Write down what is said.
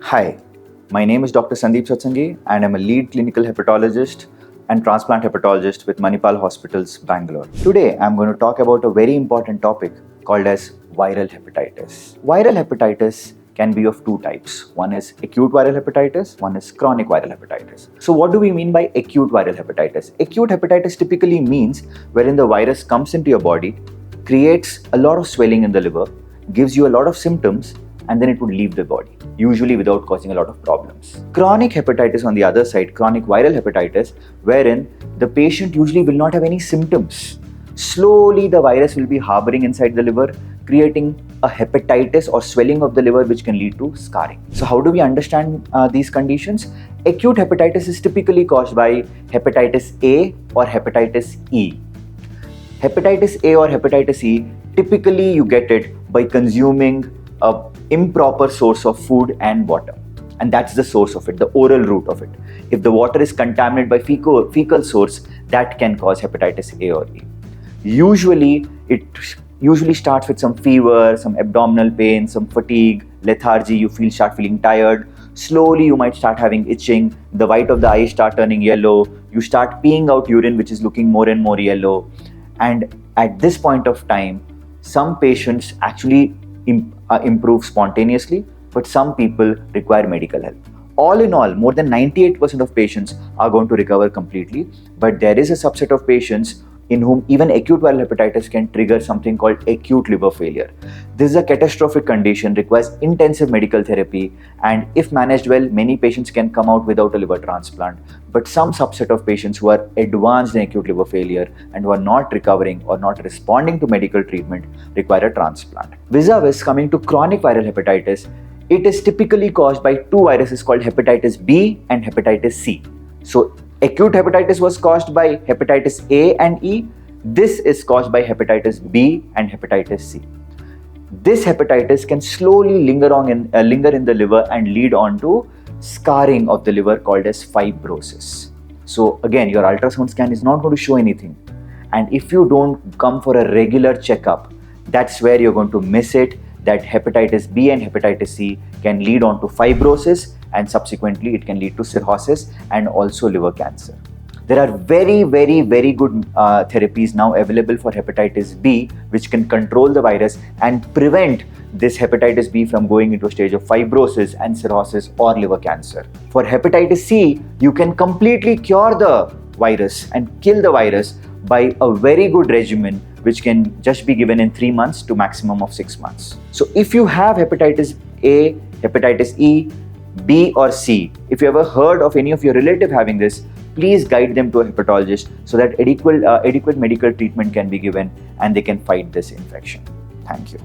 Hi, my name is Dr Sandeep Viral and I'm a lead clinical hepatologist and transplant hepatologist with Manipal Hospitals, Bangalore. Today, I'm going to talk about a very important topic called as viral hepatitis. Viral hepatitis can be of two types. One is acute viral hepatitis, one is chronic viral hepatitis. So what do we mean by acute viral hepatitis? Acute hepatitis typically means wherein the virus comes into your body, creates a lot of swelling in the liver, gives you a lot of symptoms, and then it would leave the body, usually without causing a lot of problems. Chronic hepatitis on the other side, chronic viral hepatitis, wherein the patient usually will not have any symptoms. Slowly the virus will be harboring inside the liver, creating a hepatitis or swelling of the liver which can lead to scarring. So how do we understand these conditions? Acute hepatitis is typically caused by hepatitis A or hepatitis E. Hepatitis A or hepatitis E, typically you get it by consuming a improper source of food and water, and that's the source of it, the oral route of it. If the water is contaminated by fecal source, that can cause hepatitis A or E. It starts with some fever, some abdominal pain, some fatigue, lethargy. You start feeling tired. Slowly you might start having itching, the white of the eyes start turning yellow, you start peeing out urine which is looking more and more yellow. And at this point of time, some patients actually improve spontaneously, but some people require medical help. All in all, more than 98% of patients are going to recover completely, but there is a subset of patients in whom even acute viral hepatitis can trigger something called acute liver failure. This is a catastrophic condition, requires intensive medical therapy, and if managed well, many patients can come out without a liver transplant. But some subset of patients who are advanced in acute liver failure and who are not recovering or not responding to medical treatment require a transplant. Vis-a-vis, coming to chronic viral hepatitis, it is typically caused by two viruses called hepatitis B and hepatitis C. So acute hepatitis was caused by hepatitis A and E. This is caused by hepatitis B and hepatitis C. This hepatitis can slowly linger in the liver and lead on to scarring of the liver called as fibrosis. So again, your ultrasound scan is not going to show anything. And if you don't come for a regular checkup, that's where you're going to miss it, that hepatitis B and hepatitis C can lead on to fibrosis, and subsequently it can lead to cirrhosis and also liver cancer. There are very, very, very good therapies now available for hepatitis B, which can control the virus and prevent this hepatitis B from going into a stage of fibrosis and cirrhosis or liver cancer. For hepatitis C, you can completely cure the virus and kill the virus by a very good regimen which can just be given in 3 months to maximum of 6 months. So if you have hepatitis A, hepatitis E, B or C, if you ever heard of any of your relative having this, please guide them to a hepatologist so that adequate medical treatment can be given and they can fight this infection. Thank you.